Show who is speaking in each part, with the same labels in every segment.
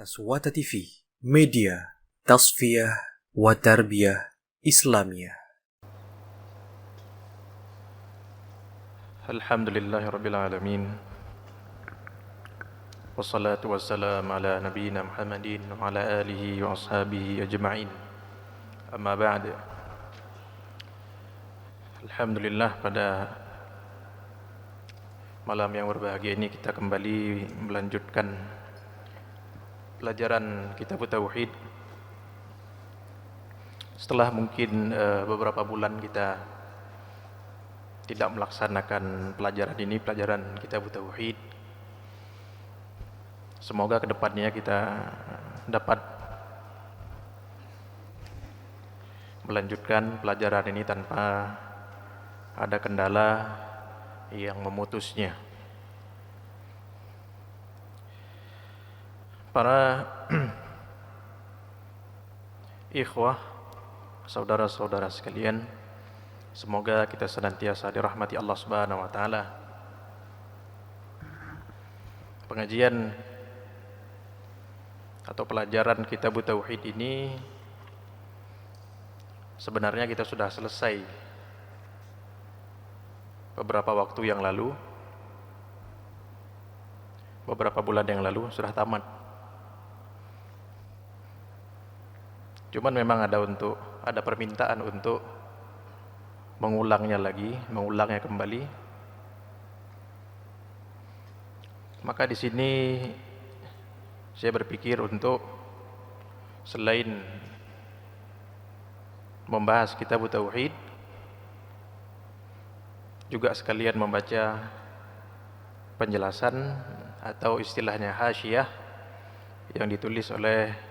Speaker 1: Taswata TV, media, tasfiyah, wa tarbiyah Islamiyah.
Speaker 2: Alhamdulillahi Rabbil Alamin. Wassalatu wassalamu ala nabiyyina Muhammadin wa ala alihi wa ashabihi ajma'in. Amma ba'd. Alhamdulillah, pada malam yang berbahagia ini kita kembali melanjutkan pelajaran Kitab Tauhid. Setelah mungkin beberapa bulan kita tidak melaksanakan pelajaran ini, pelajaran Kitab Tauhid. Semoga kedepannya kita dapat melanjutkan pelajaran ini tanpa ada kendala yang memutusnya. Para ikhwah, saudara-saudara sekalian, semoga kita senantiasa dirahmati Allah Subhanahu wa taala. Pengajian atau pelajaran Kitab Tauhid ini sebenarnya kita sudah selesai beberapa waktu yang lalu, beberapa bulan yang lalu sudah tamat. Cuman memang ada permintaan untuk mengulangnya kembali. Maka di sini saya berpikir untuk selain membahas Kitab Tauhid, juga sekalian membaca penjelasan atau istilahnya hasyiyah yang ditulis oleh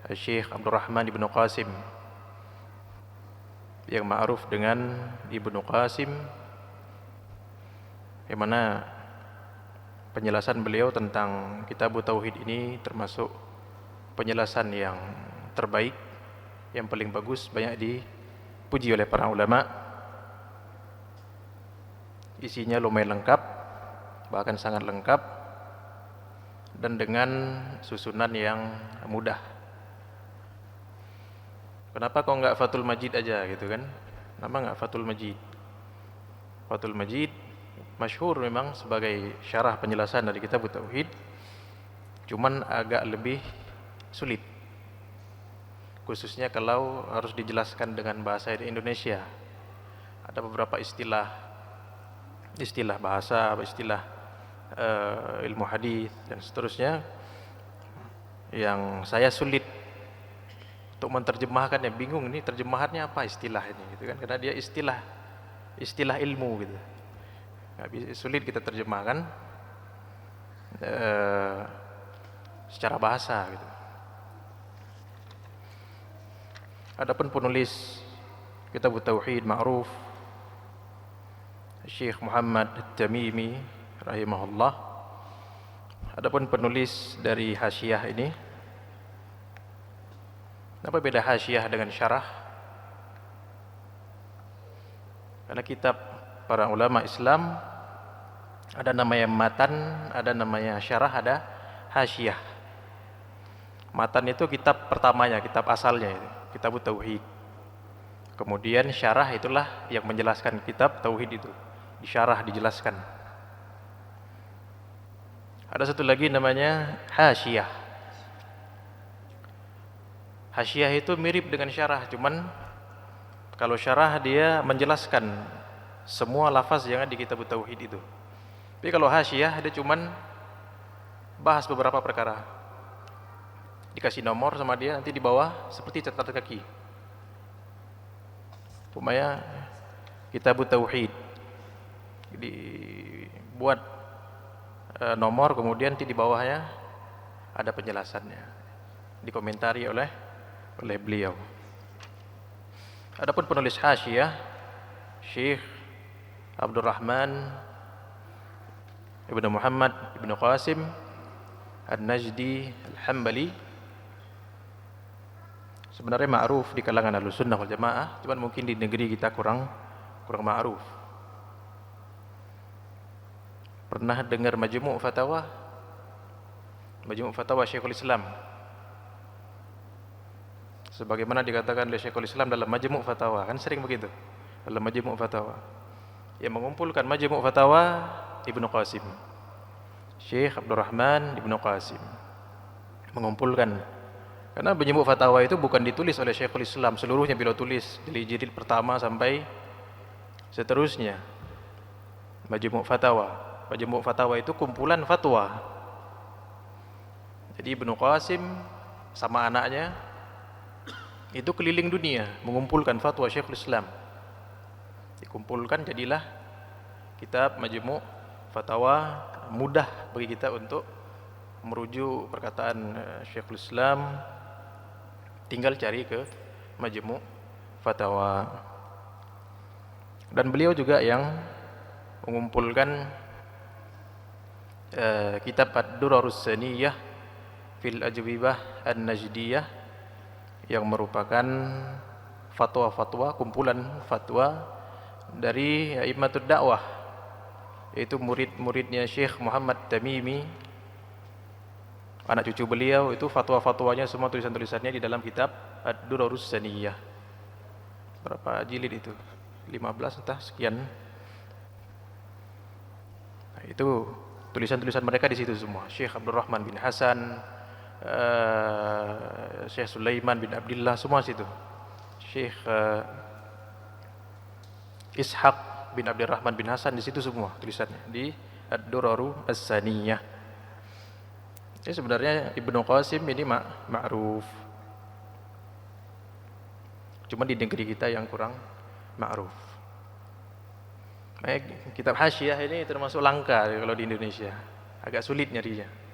Speaker 2: Syekh Abdurrahman Ibnu Qasim, yang ma'ruf dengan Ibnu Qasim, yang mana penjelasan beliau tentang Kitab Tauhid ini termasuk penjelasan yang terbaik, yang paling bagus, banyak dipuji oleh para ulama. Isinya lumayan lengkap, bahkan sangat lengkap, dan dengan susunan yang mudah. Kenapa kok enggak Fathul Majid aja gitu kan? Kenapa enggak Fathul Majid? Fathul Majid masyhur memang sebagai syarah penjelasan dari Kitab Tauhid, cuman agak lebih sulit, khususnya kalau harus dijelaskan dengan bahasa Indonesia. Ada beberapa istilah bahasa, istilah ilmu hadis dan seterusnya yang saya sulit untuk menerjemahkannya, bingung ini terjemahannya apa istilah ini gitu kan, karena dia istilah ilmu gitu. Sulit kita terjemahkan secara bahasa gitu. Adapun penulis Kitab Tauhid ma'ruf Syekh Muhammad At-Tamimi rahimahullah. Adapun penulis dari hasyiyah ini, apa beda hasyiyah dengan syarah? Karena kitab para ulama Islam ada namanya matan, ada namanya syarah, ada hasyiyah. Matan itu kitab pertamanya, kitab asalnya itu, Kitab Tauhid. Kemudian syarah itulah yang menjelaskan kitab tauhid itu, disyarah, dijelaskan. Ada satu lagi namanya hasyiyah. Hasyiyah itu mirip dengan syarah, cuman kalau syarah dia menjelaskan semua lafaz yang ada di Kitab Tauhid itu. Tapi kalau hasyiyah dia cuman bahas beberapa perkara. Dikasih nomor sama dia, nanti di bawah seperti catatan kaki. Umpamanya Kitab Tauhid dibuat nomor, kemudian nanti di bawahnya ada penjelasannya, dikomentari oleh beliau. Adapun penulis hasyiyah Syekh Abdurrahman Ibnu Muhammad Ibnu Qasim An-Najdi Al-Hambali, sebenarnya ma'ruf di kalangan Ahlussunnah wal Jamaah, cuman mungkin di negeri kita kurang ma'ruf. Pernah dengar Majmu' Fatawa? Majmu' Fatawa Syekhul Islam. Sebagaimana dikatakan oleh Syekhul Islam dalam Majmu' Fatawa, kan sering begitu. Dalam Majmu' Fatawa. Yang mengumpulkan Majmu' Fatawa Ibnu Qasim. Syekh Abdurrahman Ibnu Qasim mengumpulkan. Karena Majmu' Fatawa itu bukan ditulis oleh Syekhul Islam seluruhnya, beliau tulis dari jilid pertama sampai seterusnya. Majmu' Fatawa. Majmu' Fatawa itu kumpulan fatwa. Jadi Ibnu Qasim sama anaknya itu keliling dunia mengumpulkan fatwa Syekhul Islam. Dikumpulkan jadilah kitab Majmu' Fatawa, mudah bagi kita untuk merujuk perkataan Syekhul Islam, tinggal cari ke Majmu' Fatawa. Dan beliau juga yang mengumpulkan kitab Ad-Durarus Saniyah fil Ajwibah An-Najdiyah, yang merupakan fatwa-fatwa, kumpulan fatwa dari A'immatud Dakwah, yaitu murid-muridnya Syekh Muhammad Tamimi, anak cucu beliau. Itu fatwa-fatwanya semua, tulisan-tulisannya di dalam kitab Ad-Durarus Saniyah. Berapa jilid itu? 15 entah sekian. Nah, itu tulisan-tulisan mereka di situ semua. Syekh Abdurrahman bin Hasan, Syekh Sulaiman bin Abdullah, semua situ. Syekh Ishaq bin Abdurrahman bin Hasan, di situ semua tulisannya di Ad-Duraru As-Saniyah. Ini sebenarnya Ibnu Qasim ini ma'ruf. Cuma di negeri kita yang kurang ma'ruf. Kitab Hasyiah ini termasuk langka kalau di Indonesia. Agak sulit nyarinya.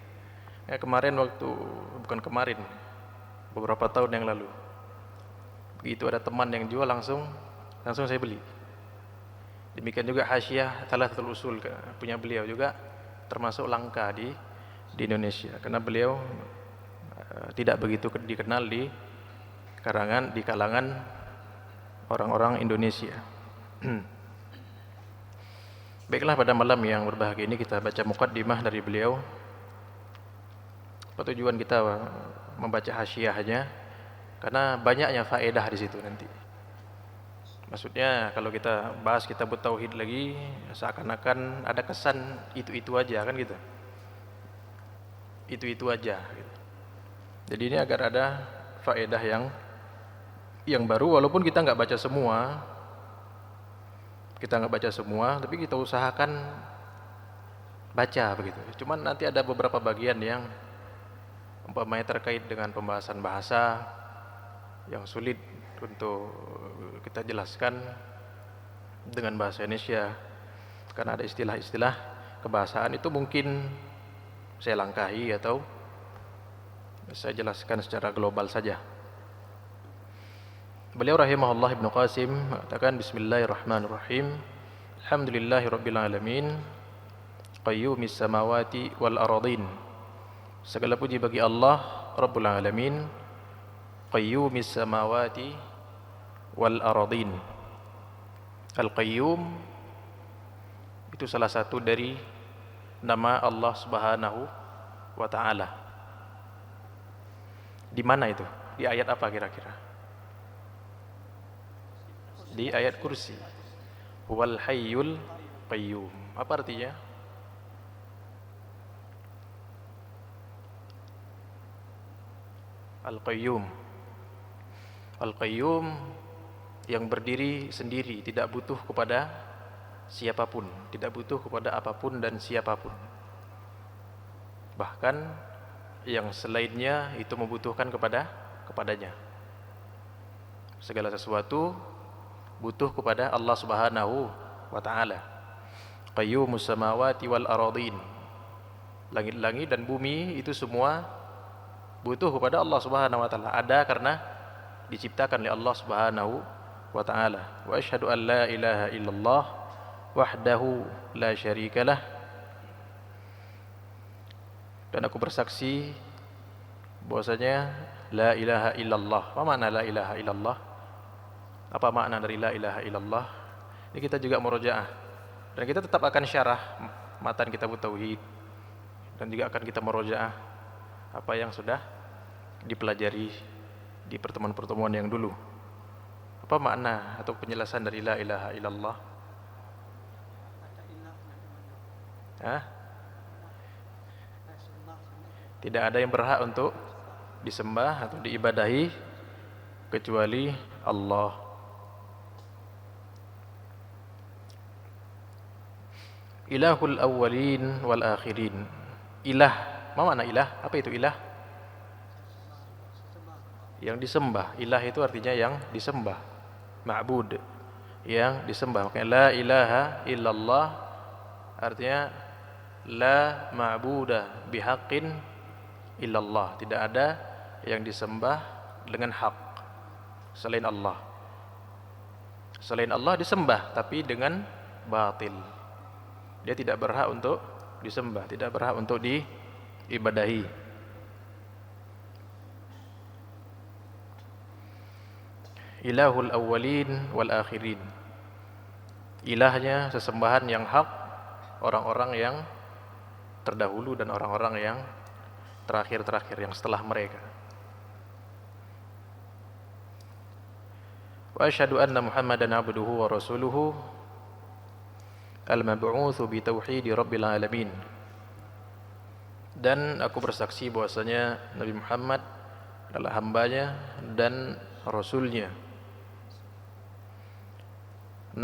Speaker 2: Beberapa tahun yang lalu, begitu ada teman yang jual, langsung saya beli. Demikian juga Hasyiah Thalathatul Usul punya beliau juga termasuk langka di Indonesia, karena beliau tidak begitu dikenal di kalangan orang-orang Indonesia. Baiklah, pada malam yang berbahagia ini kita baca muqaddimah dari beliau. Apa tujuan kita membaca hasyiahnya? Karena banyaknya faedah di situ nanti. Maksudnya kalau kita bahas kitab tauhid lagi, seakan-akan ada kesan itu-itu aja kan gitu. Itu-itu aja gitu. Jadi ini agar ada faedah yang baru, walaupun kita nggak baca semua. Tapi kita usahakan baca begitu. Cuman nanti ada beberapa bagian yang umpamanya terkait dengan pembahasan bahasa yang sulit untuk kita jelaskan dengan bahasa Indonesia, karena ada istilah-istilah kebahasaan itu mungkin saya langkahi atau saya jelaskan secara global saja. Beliau rahimahullah Ibnu Qasim mengatakan, Bismillahirrahmanirrahim, Alhamdulillahirabbil alamin, qayyumis samawati wal aradin. Segala puji bagi Allah Rabbul Alamin, qayyumis samawati wal aradin. Al-Qayyum itu salah satu dari nama Allah Subhanahu wa ta'ala. Di mana itu? Di ayat apa kira-kira? Di ayat Kursi. Huwal Hayyul Qayyum. Apa artinya? Al-Qayyum. Al-Qayyum yang berdiri sendiri, tidak butuh kepada siapapun, tidak butuh kepada apapun dan siapapun. Bahkan yang selainnya itu membutuhkan kepadanya. Segala sesuatu butuh kepada Allah Subhanahu wa ta'ala. Qayyumus samawati wal aradin. Langit-langit dan bumi itu semua butuh kepada Allah Subhanahu wa ta'ala. Ada karena diciptakan oleh Allah Subhanahu wa ta'ala. Wa asyhadu an la ilaha illallah wahdahu la syarikalah. Dan aku bersaksi bahwasanya la ilaha illallah. Apa makna la ilaha illallah? Apa makna dari la ilaha illallah? Ini kita juga murojaah. Dan kita tetap akan syarah matan kitab tauhid, dan juga akan kita murojaah apa yang sudah dipelajari di pertemuan-pertemuan yang dulu. Apa makna atau penjelasan dari la ilaha illallah? Hah? Tidak ada yang berhak untuk disembah atau diibadahi kecuali Allah. Ilahul awwalin wal akhirin. Ilah, apa makna ilah? Apa itu ilah? Yang disembah. Ilah itu artinya yang disembah. Ma'bud, yang disembah. Makanya la ilaha illallah artinya la ma'budah bihaqqin illallah. Tidak ada yang disembah dengan hak selain Allah. Selain Allah disembah tapi dengan batil. Dia tidak berhak untuk disembah, tidak berhak untuk diibadahi. Ilahul awwalin wal akhirin. Ilahnya sesembahan yang hak orang-orang yang terdahulu dan orang-orang yang terakhir-terakhir, yang setelah mereka. Wa asyhadu anna Muhammadan abduhu wa rasuluhu al-mab'utsu bi tauhidi rabbil alamin. Dan aku bersaksi bahwasanya Nabi Muhammad adalah hambanya dan rasulnya. 6.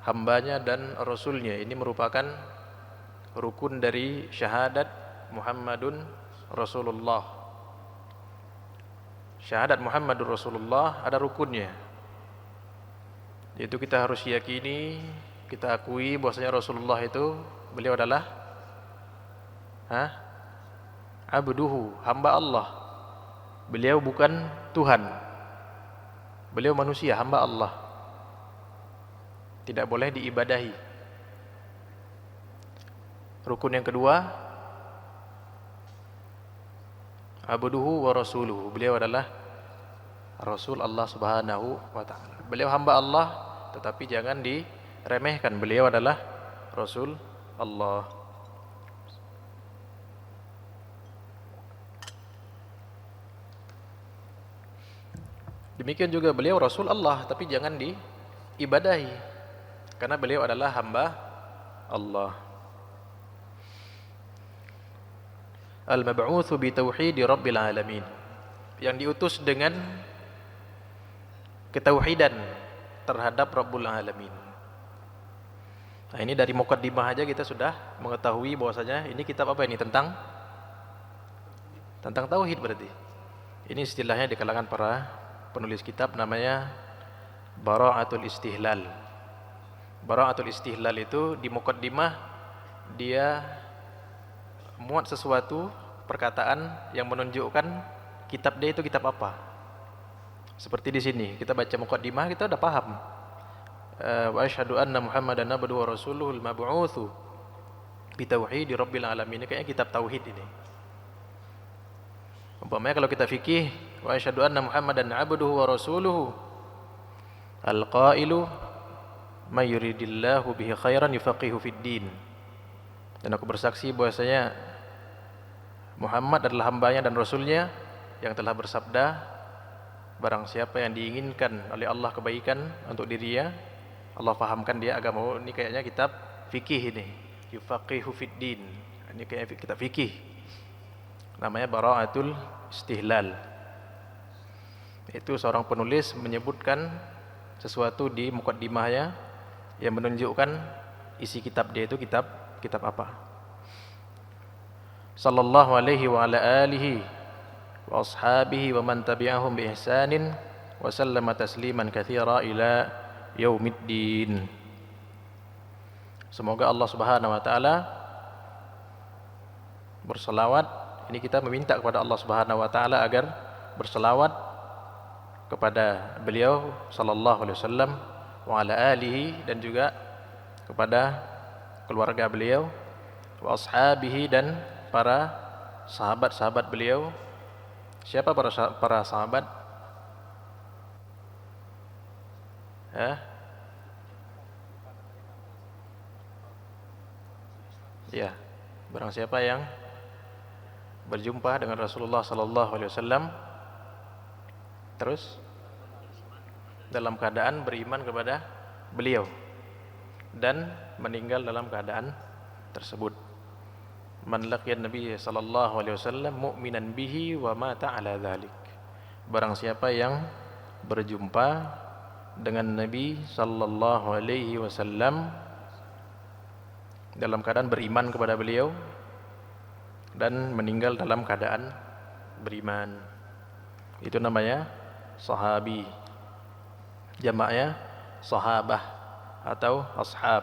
Speaker 2: Hambanya dan rasulnya ini merupakan rukun dari syahadat Muhammadun Rasulullah. Syahadat Muhammadur Rasulullah ada rukunnya. Yaitu kita harus yakini, kita akui bahwasanya Rasulullah itu beliau adalah abduhu, hamba Allah. Beliau bukan Tuhan. Beliau manusia, hamba Allah. Tidak boleh diibadahi. Rukun yang kedua, abduhu wa rasuluhu. Beliau adalah Rasul Allah Subhanahu wa taala. Beliau hamba Allah, tetapi jangan diremehkan. Beliau adalah Rasul Allah. Demikian juga beliau Rasul Allah, tapi jangan diibadahi, karena beliau adalah hamba Allah. Al-mab'utsu bi tauhidi rabbil alamin. Yang diutus dengan ketauhidan terhadap Rabbul Alamin. Nah, ini dari muqaddimah aja kita sudah mengetahui bahwasanya ini kitab apa ini, tentang tauhid berarti. Ini istilahnya di kalangan para penulis kitab namanya Bara'atul Istihlal. Bara'atul Istihlal itu di muqaddimah dia muat sesuatu perkataan yang menunjukkan kitab dia itu kitab apa. Seperti di sini kita baca muqaddimah kita udah paham. Wa asyhadu anna Muhammadan abduhu wa rasuluhul mab'utsu bi tauhidi rabbil alamin. Ini kayaknya kitab tauhid ini. Umpamanya kalau kita fikih, wa asyhadu anna Muhammadan abduhu wa rasuluhu al-qailu may yuridillahu bihi khairan yufaqihu fid din. Dan aku bersaksi bahwasanya Muhammad adalah hambanya dan rasulnya yang telah bersabda, barang siapa yang diinginkan oleh Allah kebaikan untuk dirinya, Allah fahamkan dia agama. Ini kayaknya kitab fikih ini, yufaqihu fid din. Ini kayaknya kitab fikih. Namanya Bara'atul Istihlal. Itu seorang penulis menyebutkan sesuatu di muqaddimahnya yang menunjukkan isi kitab dia itu kitab apa. Sallallahu alaihi wa ala alihi wa ashabihi wa man tabi'ahum bi ihsanin wa sallama tasliman katsira ila yaumiddin. Semoga Allah Subhanahu wa taala berselawat. Ini kita meminta kepada Allah Subhanahu wa taala agar berselawat kepada beliau sallallahu alaihi wasallam wa ala alihi, dan juga kepada keluarga beliau, wa ashabihi, dan para sahabat-sahabat beliau. Siapa para sahabat? Ya, barang siapa yang berjumpa dengan Rasulullah sallallahu alaihi wasallam, terus dalam keadaan beriman kepada beliau dan meninggal dalam keadaan tersebut. Man laqiyan Nabi sallallahu alaihi wasallam mu'minan bihi wa mata ala dzalik. Barang siapa yang berjumpa dengan Nabi sallallahu alaihi wasallam dalam keadaan beriman kepada beliau dan meninggal dalam keadaan beriman, itu namanya sahabi. Jamaknya sahabah atau ashab.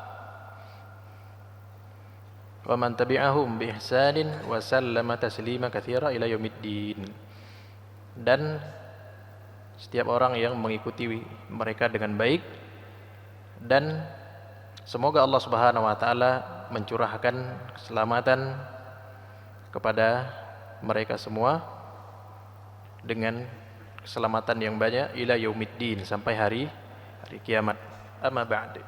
Speaker 2: Wa man tabi'ahum bi ihsanin wa sallama taslima katsira ila yaumiddin. Dan setiap orang yang mengikuti mereka dengan baik, dan semoga Allah Subhanahu wa taala mencurahkan keselamatan kepada mereka semua dengan keselamatan yang banyak ila yaumiddin, sampai hari kiamat. Amma ba'd,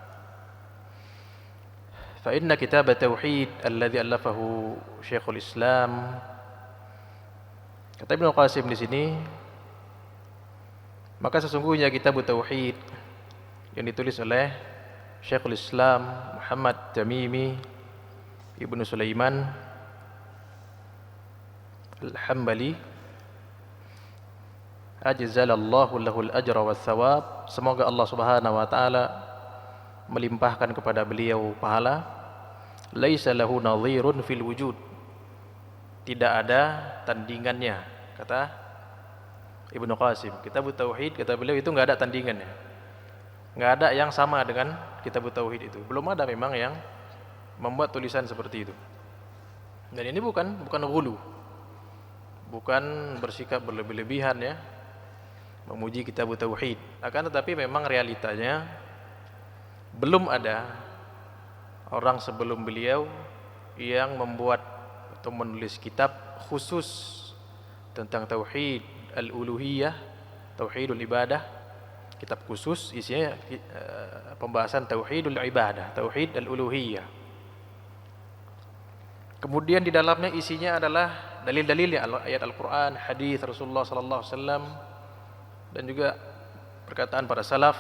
Speaker 2: fa inna kitab tauhid alladhi allafahu Syekhul Islam, kata Ibnu Qasim di sini, maka sesungguhnya kitab tauhid yang ditulis oleh Syekhul Islam Muhammad Tamimi Ibnu Sulaiman Al-Hambali, ajzalallahu lahul ajra was thawab, semoga Allah Subhanahu wa taala melimpahkan kepada beliau pahala. Laisa lahu nadhirun fil wujud, tidak ada tandingannya, kata Ibnu Qasim. Kitab tauhid, kata beliau, itu enggak ada tandingannya, enggak ada yang sama dengan kitab tauhid itu. Belum ada memang yang membuat tulisan seperti itu. Dan ini bukan ghulu, bukan bersikap berlebih-lebihan ya memuji kitab tauhid. Akan tetapi memang realitanya belum ada orang sebelum beliau yang membuat atau menulis kitab khusus tentang tauhid al-uluhiyah, tauhidul ibadah, kitab khusus isinya pembahasan tauhidul ibadah, tauhid al-uluhiyah. Kemudian di dalamnya isinya adalah dalil-dalilnya, ayat Al-Quran, hadis Rasulullah sallallahu alaihi wasallam, dan juga perkataan para salaf.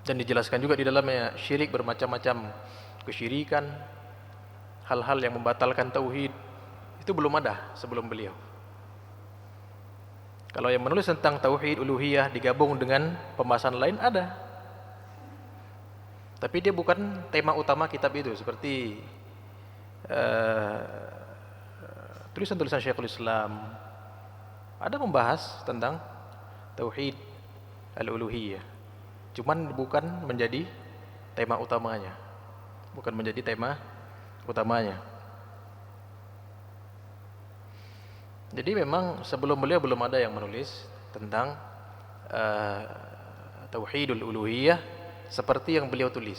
Speaker 2: Dan dijelaskan juga di dalamnya syirik, bermacam-macam kesyirikan, hal-hal yang membatalkan tauhid. Itu belum ada sebelum beliau. Kalau yang menulis tentang tauhid uluhiyah digabung dengan pembahasan lain ada, tapi dia bukan tema utama kitab itu, seperti tulisan-tulisan Syekhul Islam ada membahas tentang tauhid al-uluhiyah, cuman bukan menjadi tema utamanya, bukan menjadi tema utamanya. Jadi memang sebelum beliau belum ada yang menulis tentang tauhidul uluhiyah seperti yang beliau tulis.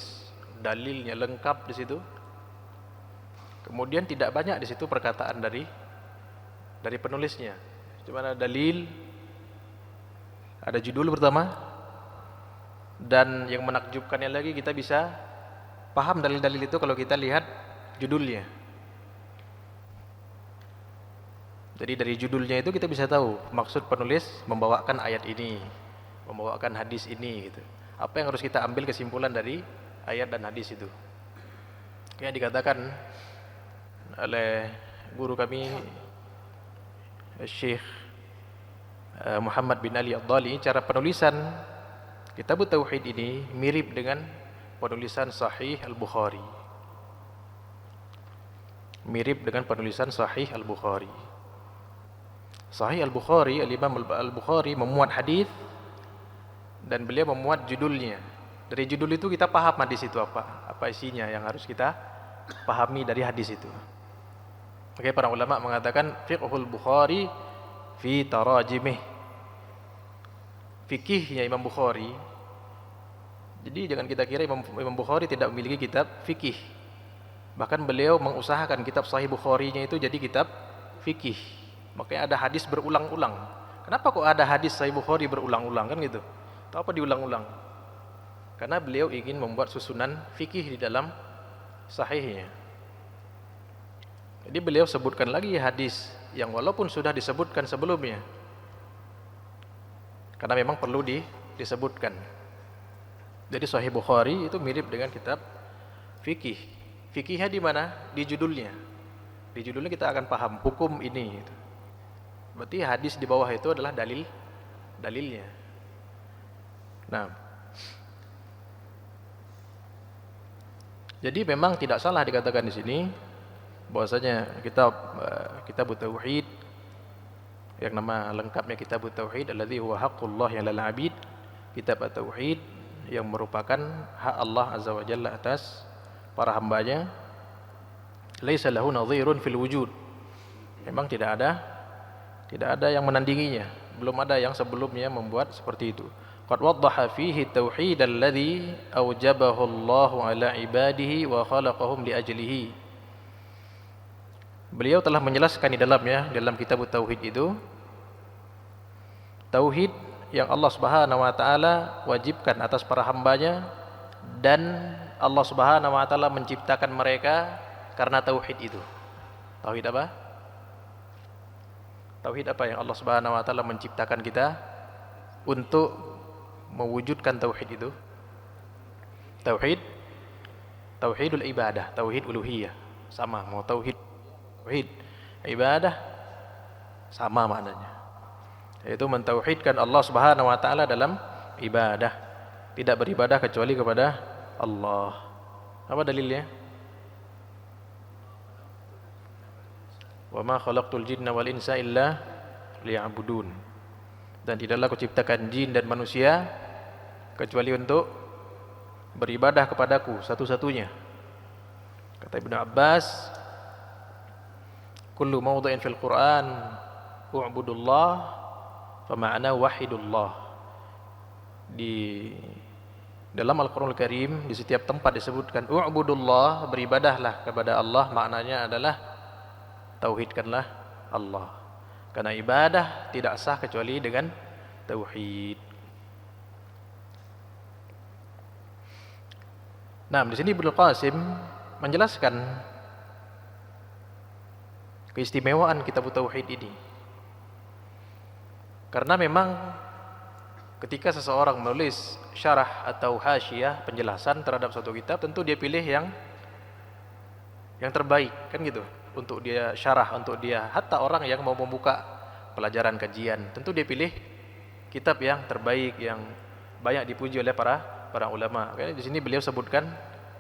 Speaker 2: Dalilnya lengkap di situ. Kemudian tidak banyak di situ perkataan dari penulisnya. Cuma ada dalil, ada judul pertama, dan yang menakjubkannya lagi kita bisa paham dalil-dalil itu kalau kita lihat judulnya. Jadi dari judulnya itu kita bisa tahu maksud penulis membawakan ayat ini, membawakan hadis ini gitu. Apa yang harus kita ambil kesimpulan dari ayat dan hadis itu. Yang dikatakan oleh guru kami Syekh Muhammad bin Ali Ad-Dali, cara penulisan kitab tauhid ini mirip dengan penulisan Sahih Al-Bukhari. Mirip dengan penulisan Sahih Al-Bukhari. Sahih Al-Bukhari, Al-Imam Al-Bukhari memuat hadis dan beliau memuat judulnya. Dari judul itu kita paham hadis itu apa isinya yang harus kita pahami dari hadis itu. Oke, para ulama mengatakan fiqhul Bukhari fi tarajimih, fikihnya Imam Bukhari. Jadi jangan kita kira Imam Bukhari tidak memiliki kitab fikih. Bahkan beliau mengusahakan kitab Sahih Bukharinya itu jadi kitab fikih. Makanya ada hadis berulang-ulang. Kenapa kok ada hadis Sahih Bukhari berulang-ulang kan gitu? Tahu apa diulang-ulang? Karena beliau ingin membuat susunan fikih di dalam sahihnya. Jadi beliau sebutkan lagi hadis yang walaupun sudah disebutkan sebelumnya, karena memang perlu disebutkan. Jadi Sahih Bukhari itu mirip dengan kitab fikih. Fikihnya di mana? Di judulnya. Di judulnya kita akan paham hukum ini. Berarti hadis di bawah itu adalah dalilnya. Nah, jadi memang tidak salah dikatakan di sini bahwasanya kitab tauhid yang nama lengkapnya kitab tauhid alladzi huwa haqqullah 'alal 'abid, kitab tauhid yang merupakan hak Allah azza wa jalla atas para hambanya, laisa lahu nadhirun fil wujud. Memang tidak ada yang menandinginya, belum ada yang sebelumnya membuat seperti itu. Qad waddaha fihi tauhid alladzi aujabahu Allahu 'ala 'ibadihi wa khalaqahum li ajlihi. Beliau telah menjelaskan di dalam kitab tauhid itu tauhid yang Allah Subhanahu wa taala wajibkan atas para hambanya, dan Allah Subhanahu wa taala menciptakan mereka karena tauhid itu. Tauhid apa? Tauhid apa yang Allah Subhanahu wa taala menciptakan kita untuk mewujudkan tauhid itu? Tauhidul ibadah, tauhid uluhiyah. Sama, mau tauhid ibadah sama maknanya, yaitu mentauhidkan Allah Subhanahu wa taala dalam ibadah, tidak beribadah kecuali kepada Allah. Apa dalilnya? Wa ma khalaqtul jinna wal insa illa liya'budun. Dan tidaklah kuciptakan jin dan manusia kecuali untuk beribadah kepadaku satu-satunya. Kata Ibnu Abbas, kullu mawdhi'in fil Qur'an u'budullah fa ma'na wahidullah. Di dalam Al-Qur'anul Karim di setiap tempat disebutkan u'budullah, beribadahlah kepada Allah, maknanya adalah tauhidkanlah Allah. Karena ibadah tidak sah kecuali dengan tauhid. Nah, di sini Ibnu Qasim menjelaskan keistimewaan kitab tauhid ini. Karena memang ketika seseorang menulis syarah atau hasyiyah, penjelasan terhadap suatu kitab, tentu dia pilih yang terbaik, kan gitu. Untuk dia syarah, untuk dia hatta orang yang mau membuka pelajaran kajian, tentu dia pilih kitab yang terbaik, yang banyak dipuji oleh para ulama. Karena di sini beliau sebutkan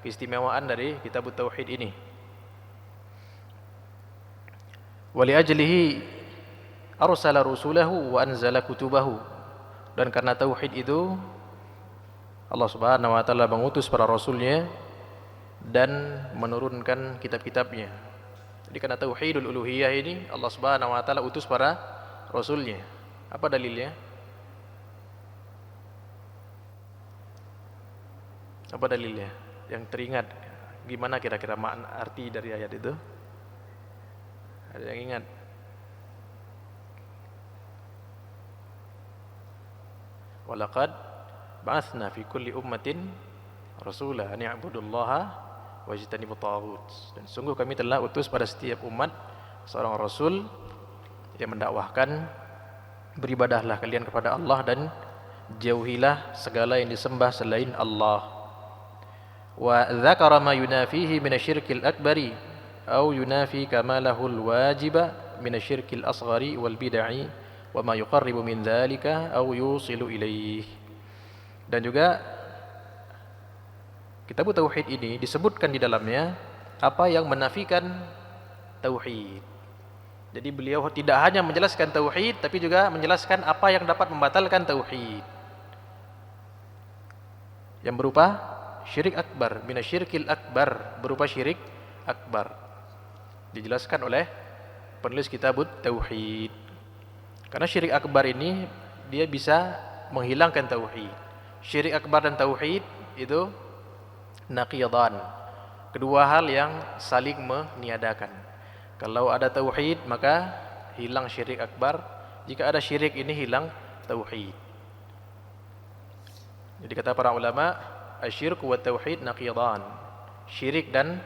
Speaker 2: keistimewaan dari kitab tauhid ini. Wali ajlihi arsala rusulahu wa anzala kutubahu. Dan karena tauhid itu Allah Subhanahu wa taala mengutus para rasulnya dan menurunkan kitab-kitabnya. Jadi karena tauhidul uluhiyah ini Allah Subhanahu wa taala utus para rasulnya. Apa dalilnya? Apa dalilnya? Yang teringat, gimana kira-kira makna arti dari ayat itu? Ada yang ingat? Walaqad ba'atsna fi kulli ummatin rasula an ya'budullaha wajtanibut taghut. Dan sungguh kami telah utus pada setiap umat seorang rasul yang mendakwahkan beribadahlah kalian kepada Allah dan jauhilah segala yang disembah selain Allah. Wa dzakara ma yunafihi minasyirkil akbari aw yunafi kamalahul wajiba minasyirkil asghari wal bid'i wa ma yuqarribu min dzalika aw yusilu ilaih. Dan juga kitab tauhid ini disebutkan di dalamnya apa yang menafikan tauhid. Jadi beliau tidak hanya menjelaskan tauhid tapi juga menjelaskan apa yang dapat membatalkan tauhid, yang berupa syirik akbar, minasyirkil akbar, berupa syirik akbar. Dijelaskan oleh penulis kitab tauhid. Karena syirik akbar ini dia bisa menghilangkan tauhid. Syirik akbar dan tauhid itu naqidan, kedua hal yang saling meniadakan. Kalau ada tauhid maka hilang syirik akbar, jika ada syirik ini hilang tauhid. Jadi kata para ulama, asyirku wa tauhid naqidan. Syirik dan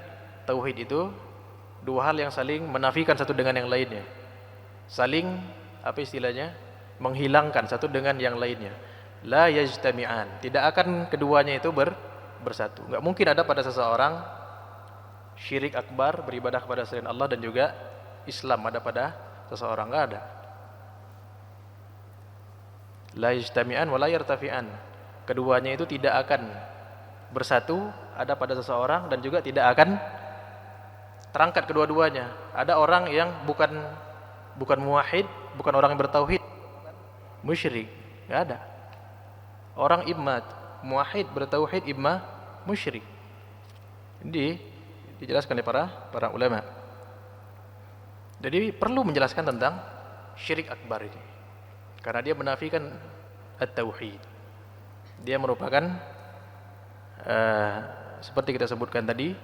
Speaker 2: tauhid itu Dua hal yang saling menafikan satu dengan yang lainnya. Saling, apa istilahnya? Menghilangkan satu dengan yang lainnya. La yajtami'an. Tidak akan keduanya itu bersatu. Enggak mungkin ada pada seseorang syirik akbar, beribadah kepada selain Allah, dan juga Islam ada pada seseorang. Enggak ada. La yajtami'an wa la yartafi'an. Keduanya itu tidak akan bersatu ada pada seseorang, dan juga tidak akan terangkat kedua-duanya. Ada orang yang bukan muwahhid, bukan orang yang bertauhid, musyrik. Enggak ada. Orang imma muwahhid bertauhid, imma musyrik. Ini dijelaskan oleh para ulama. Jadi perlu menjelaskan tentang syirik akbar ini, karena dia menafikan at-tauhid. Dia merupakan seperti kita sebutkan tadi,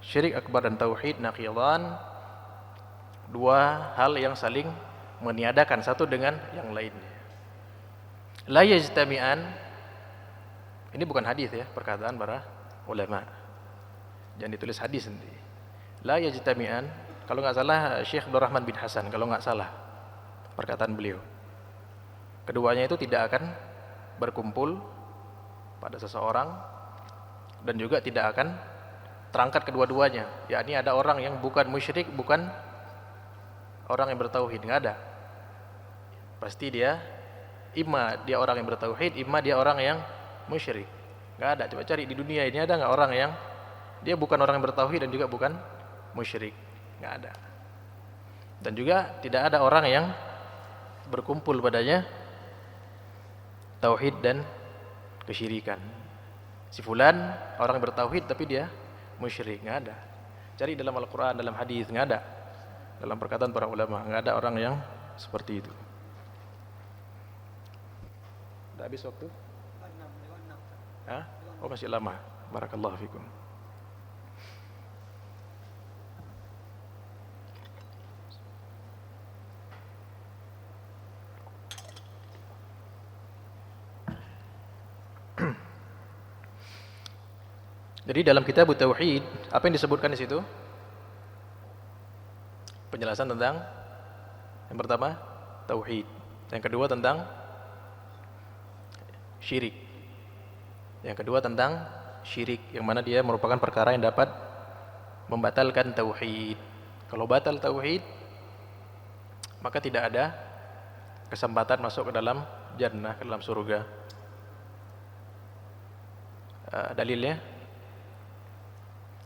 Speaker 2: syirik akbar dan tauhid naqidan, dua hal yang saling meniadakan satu dengan yang lainnya. La yajtami'an, ini bukan hadis ya, perkataan para ulama. Jangan ditulis hadis nanti. La yajtami'an, kalau nggak salah Syekh Abdul Rahman bin Hasan, kalau nggak salah perkataan beliau. Keduanya itu tidak akan berkumpul pada seseorang, dan juga tidak akan terangkat kedua-duanya. Yakni ada orang yang bukan musyrik, bukan orang yang bertauhid, nggak ada. Pasti dia imma dia orang yang bertauhid, imma dia orang yang musyrik. Nggak ada. Coba cari di dunia ini, ada nggak orang yang dia bukan orang yang bertauhid dan juga bukan musyrik? Nggak ada. Dan juga tidak ada orang yang berkumpul padanya tauhid dan kesyirikan. Si fulan orang yang bertauhid tapi dia musyrik, nggak ada. Cari dalam Al-Quran, dalam hadis, nggak ada. Dalam perkataan para ulama, nggak ada orang yang seperti itu. Udah habis waktu? Hah? Oh masih lama. Barakallahu fikum. Jadi dalam kitab Tauhid, apa yang disebutkan di situ? Penjelasan tentang yang pertama tauhid, yang kedua tentang syirik, yang kedua tentang syirik, yang mana dia merupakan perkara yang dapat membatalkan tauhid. Kalau batal tauhid, maka tidak ada kesempatan masuk ke dalam jannah, ke dalam surga. Dalilnya,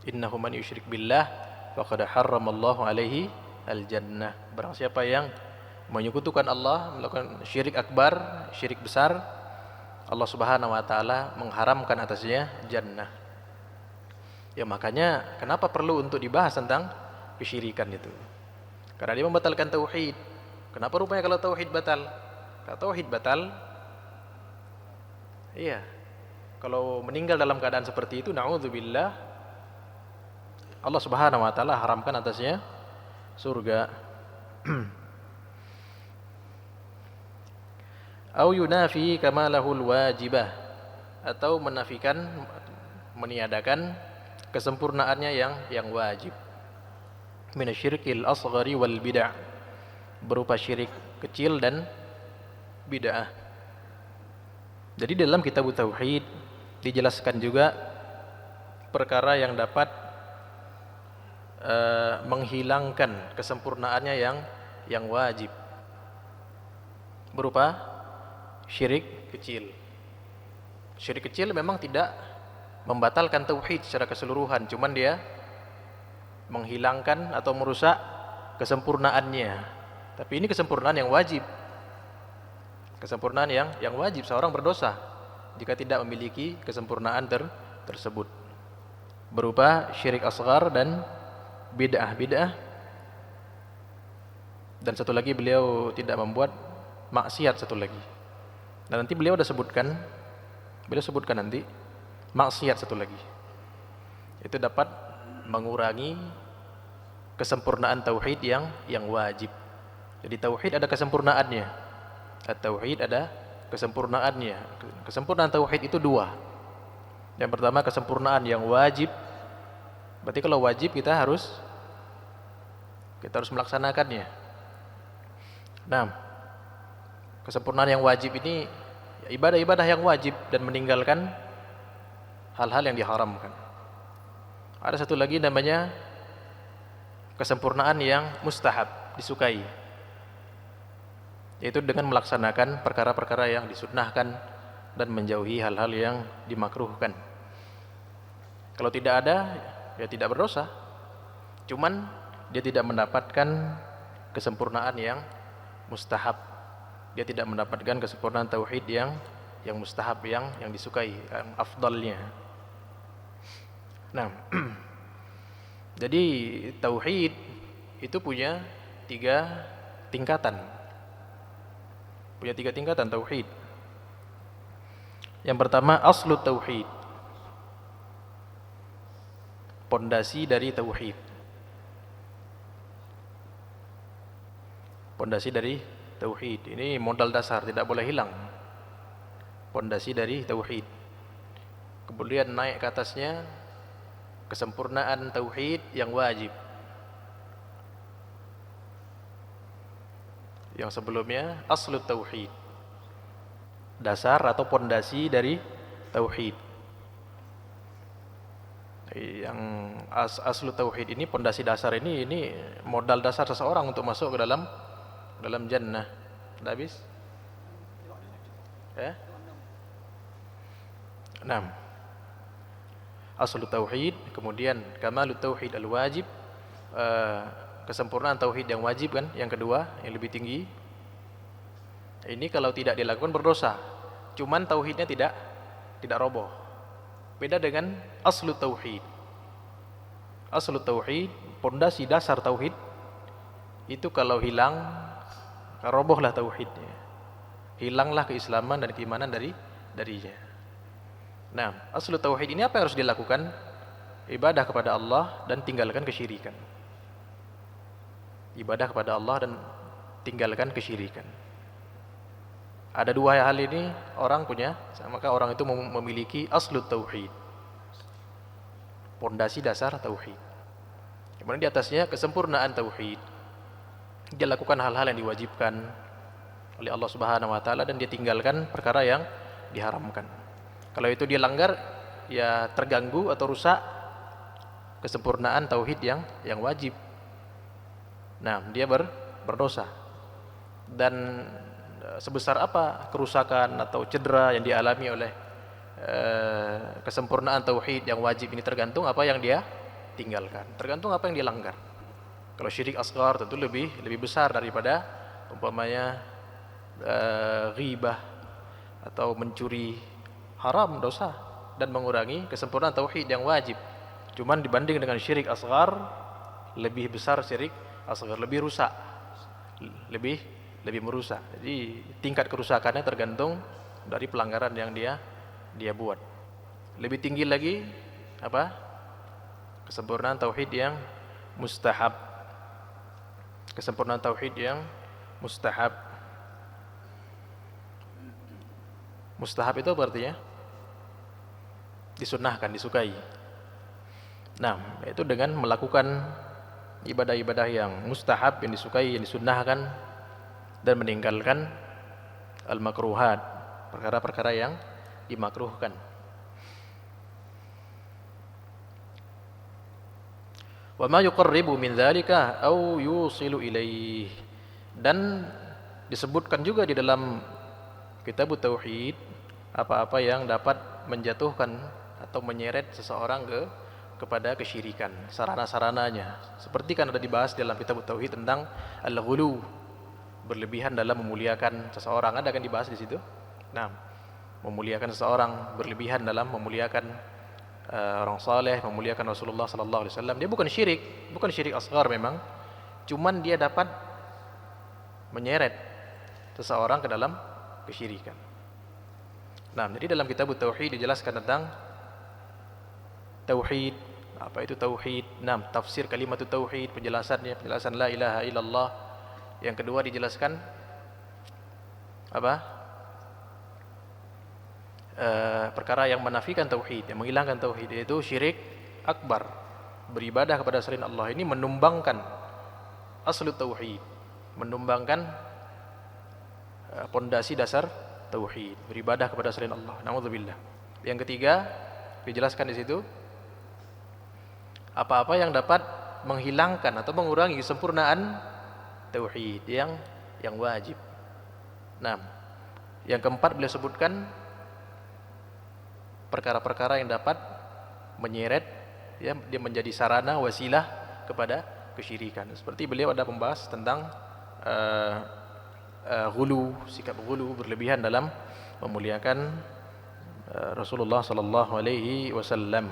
Speaker 2: innahu man yusyrik billah faqad harramallahu alaihi al-jannah. Barang siapa yang menyekutukan Allah, melakukan syirik akbar, syirik besar, Allah Subhanahu wa taala mengharamkan atasnya jannah. Ya makanya kenapa perlu untuk dibahas tentang kesyirikan itu? Karena dia membatalkan tauhid. Kenapa rupanya kalau tauhid batal? Kalau tauhid batal, iya. Kalau meninggal dalam keadaan seperti itu, na'udzubillah, Allah Subhanahu wa taala haramkan atasnya surga. Au yunafi kamalahul wajibah, atau menafikan, meniadakan kesempurnaannya yang wajib. Minasyirkil asghari wal bid'ah, berupa syirik kecil dan bid'ah. Jadi dalam kitab Tauhid dijelaskan juga perkara yang dapat menghilangkan kesempurnaannya yang wajib, berupa syirik kecil. Syirik kecil memang tidak membatalkan tauhid secara keseluruhan, cuman dia menghilangkan atau merusak kesempurnaannya. Tapi ini kesempurnaan yang wajib. Kesempurnaan yang wajib. Seorang berdosa jika tidak memiliki kesempurnaan tersebut, berupa syirik asghar dan bid'ah. Dan satu lagi, beliau tidak membuat maksiat satu lagi. Dan nanti beliau sebutkan nanti maksiat satu lagi. Itu dapat mengurangi kesempurnaan tauhid yang wajib. Jadi tauhid ada kesempurnaannya. Tauhid ada kesempurnaannya. Kesempurnaan tauhid itu dua. Yang pertama kesempurnaan yang wajib. Berarti kalau wajib kita harus Kita harus melaksanakannya. Nah, kesempurnaan yang wajib ini ibadah-ibadah yang wajib dan meninggalkan hal-hal yang diharamkan. Ada satu lagi namanya kesempurnaan yang mustahab, disukai, yaitu dengan melaksanakan perkara-perkara yang disunnahkan dan menjauhi hal-hal yang dimakruhkan. Kalau tidak ada, ya tidak berdosa. Cuman dia tidak mendapatkan kesempurnaan yang mustahab. Dia tidak mendapatkan kesempurnaan tauhid yang mustahab, yang disukai, yang afdalnya. Nah, jadi tauhid itu punya tiga tingkatan. Punya tiga tingkatan tauhid. Yang pertama aslu tauhid, pondasi dari tauhid. Pondasi dari tauhid ini modal dasar, tidak boleh hilang. Pondasi dari tauhid. Kemudian naik ke atasnya kesempurnaan tauhid yang wajib. Yang sebelumnya aslu tauhid, dasar atau pondasi dari tauhid. Yang aslu tauhid ini, pondasi dasar ini modal dasar seseorang untuk masuk ke dalam jannah. Sudah habis? Ya? 6. Aslu tauhid, kemudian kamalut tauhid al-wajib, kesempurnaan tauhid yang wajib kan, yang kedua, yang lebih tinggi. Ini kalau tidak dilakukan berdosa. Cuman tauhidnya tidak roboh. Beda dengan aslu tauhid. Aslu tauhid, pondasi dasar tauhid, itu kalau hilang, robohlah tauhidnya. Hilanglah keislaman dan keimanan darinya. Nah, aslu tauhid ini apa yang harus dilakukan? Ibadah kepada Allah dan tinggalkan kesyirikan. Ibadah kepada Allah dan tinggalkan kesyirikan. Ada dua hal ini orang punya, maka orang itu memiliki aslu tauhid, pondasi dasar tauhid. Kemudian di atasnya kesempurnaan tauhid. Dia lakukan hal-hal yang diwajibkan oleh Allah Subhanahu wa taala dan dia tinggalkan perkara yang diharamkan. Kalau itu dia langgar, ya terganggu atau rusak kesempurnaan tauhid yang wajib. Nah, dia berdosa. Dan sebesar apa kerusakan atau cedera yang dialami oleh kesempurnaan tauhid yang wajib ini tergantung apa yang dia tinggalkan, tergantung apa yang dia langgar. Kalau syirik asghar tentu lebih besar daripada umpamanya ghibah atau mencuri, haram, dosa, dan mengurangi kesempurnaan tauhid yang wajib. Cuman dibanding dengan syirik asghar, lebih besar syirik asghar, lebih rusak, lebih merusak. Jadi tingkat kerusakannya tergantung dari pelanggaran yang dia buat. Lebih tinggi lagi apa? Kesempurnaan tauhid yang mustahab. Kesempurnaan tauhid yang mustahab. Mustahab itu apa artinya? Disunnahkan, disukai. Nah, itu dengan melakukan ibadah-ibadah yang mustahab, yang disukai, yang disunnahkan, dan meninggalkan al-makruhat, perkara-perkara yang dimakruhkan. Wa ma yuqarribu min dzalika au yusilu ilaih. Dan disebutkan juga di dalam kitab tauhid apa-apa yang dapat menjatuhkan atau menyeret seseorang kepada kesyirikan, sarana-sarananya. Seperti kan ada dibahas dalam kitab tauhid tentang al-ghulu, berlebihan dalam memuliakan seseorang, ada kan dibahas di situ. Nah, memuliakan seseorang, berlebihan dalam memuliakan orang saleh, memuliakan Rasulullah sallallahu alaihi wasallam. Dia bukan syirik asghar memang, cuman dia dapat menyeret seseorang ke dalam kesyirikan. Nah, jadi dalam kitab tauhid dijelaskan tentang tauhid, apa itu tauhid. Nah, tafsir kalimat tauhid, penjelasan la ilaha illallah. Yang kedua dijelaskan apa? Perkara yang menafikan tauhid, yang menghilangkan tauhid, yaitu syirik akbar. Beribadah kepada selain Allah ini menumbangkan aslu tauhid, menumbangkan pondasi dasar tauhid, beribadah kepada selain Allah. Nauzubillah. Yang ketiga, dijelaskan di situ apa-apa yang dapat menghilangkan atau mengurangi kesempurnaan tauhid yang wajib. Nah, yang keempat beliau sebutkan perkara-perkara yang dapat menyeret ya, dia menjadi sarana wasilah kepada kesyirikan. Seperti beliau ada membahas tentang ghulu, sikap ghulu, berlebihan dalam memuliakan Rasulullah sallallahu alaihi wasallam.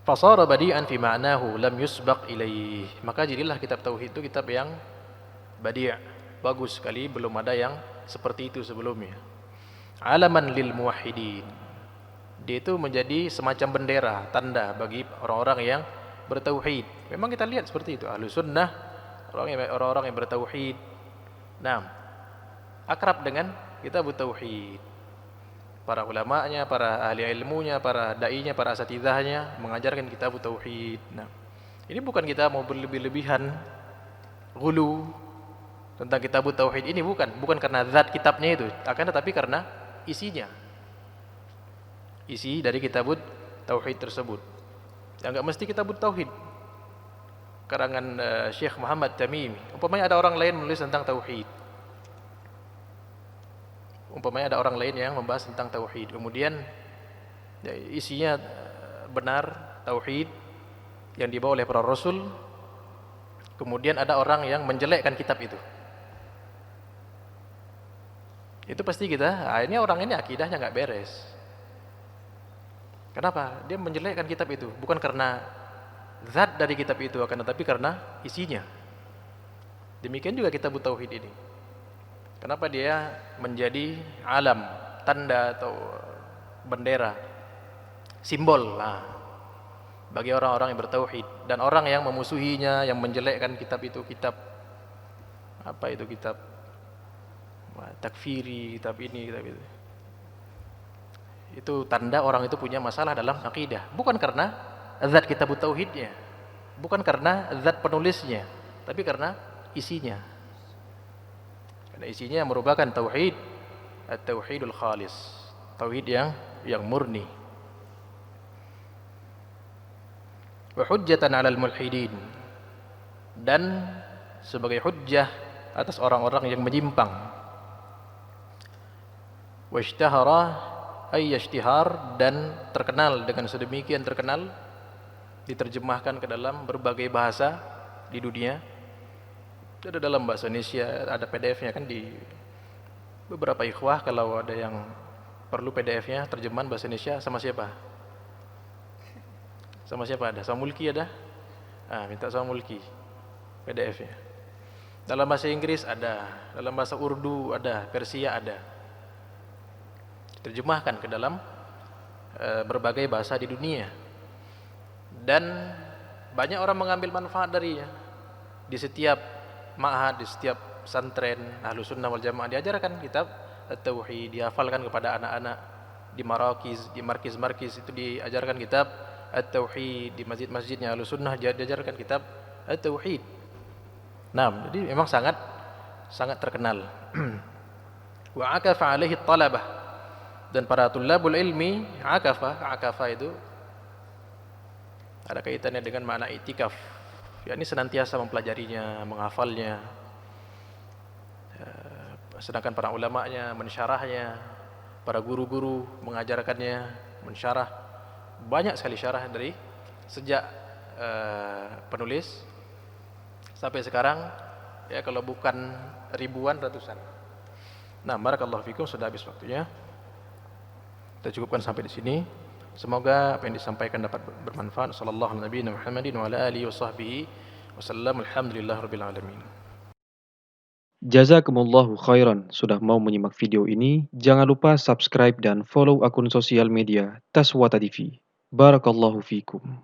Speaker 2: Fasara badi'an fi ma'nahu lam yusbaq ilaih. Maka jadilah kitab tauhid itu kitab yang badi', bagus sekali, belum ada yang seperti itu sebelumnya. Alaman lil muwahhidin. Dia itu menjadi semacam bendera, tanda bagi orang-orang yang bertauhid. Memang kita lihat seperti itu, Ahlus Sunnah, orang-orang yang bertauhid. Nah, akrab dengan kitab tauhid. Para ulamanya, para ahli ilmunya, para dai-nya, para asatidahnya mengajarkan kitab tauhid. Nah, ini bukan kita mau berlebih-lebihan ghulu tentang kitab tauhid ini, bukan karena zat kitabnya itu, akan tetapi karena isinya. Isi dari kitab tauhid tersebut. Yang enggak mesti kitab tauhid. Karangan Syekh Muhammad Tamimi. Umpamanya ada orang lain menulis tentang tauhid. Umpamanya ada orang lain yang membahas tentang tauhid, kemudian ya, isinya benar tauhid yang dibawa oleh para rasul, kemudian ada orang yang menjelekkan kitab itu pasti kita, ini orang ini akidahnya nggak beres. Kenapa? Dia menjelekkan kitab itu bukan karena zat dari kitab itu, akan tetapi karena isinya. Demikian juga kitab tauhid ini. Kenapa dia menjadi alam, tanda atau bendera, simbol bagi orang-orang yang bertauhid, dan orang yang memusuhinya, yang menjelekkan kitab itu, kitab apa itu, kitab takfiri, kitab ini, kitab itu. Itu tanda orang itu punya masalah dalam akidah, bukan karena zat kitab tauhidnya, bukan karena zat penulisnya, tapi karena isinya. Karena isinya merupakan tauhid, at-tauhidul khalis, tauhid yang murni. Wa hujjatan 'alal mulhidin, dan sebagai hujjah atas orang-orang yang menyimpang. Wa ishtahara ay yashtihar, dan terkenal dengan sedemikian terkenal, diterjemahkan ke dalam berbagai bahasa di dunia. Ada dalam bahasa Indonesia, ada PDF-nya kan di beberapa ikhwah. Kalau ada yang perlu PDF-nya terjemahan bahasa Indonesia, sama siapa? Sama siapa ada? Sama Mulki ada? Minta sama Mulki PDF-nya. Dalam bahasa Inggris ada, dalam bahasa Urdu ada, Persia ada. Terjemahkan ke dalam berbagai bahasa di dunia. Dan banyak orang mengambil manfaat darinya. Di setiap ma'had, di setiap pesantren Ahlus Sunnah wal Jamaah diajarkan kitab At-Tauhid, dihafalkan kepada anak-anak di marakiz, di markiz-markiz itu diajarkan kitab At-Tauhid, di masjid-masjidnya Ahlus Sunnah diajarkan kitab At-Tauhid. Nah, jadi memang sangat terkenal. Wa akafa alaihi talabah, dan para tulabul ilmi, akafa itu ada kaitannya dengan makna itikaf. Ini senantiasa mempelajarinya, menghafalnya. Sedangkan para ulamanya mensyarahnya, para guru-guru mengajarkannya, mensyarah. Banyak sekali syarah dari sejak penulis sampai sekarang, ya kalau bukan ribuan, ratusan. Nah, barakallahu fikum, sudah habis waktunya. Kita cukupkan sampai di sini. Semoga apa yang disampaikan dapat bermanfaat. Sallallahu alaihi Muhammadin wa ala alihi wa sahbihi wasallam. Alhamdulillahirabbil alamin.
Speaker 3: Jazakumullahu khairan sudah mau menyimak video ini. Jangan lupa subscribe dan follow akun sosial media Taswata TV. Barakallahu fikum.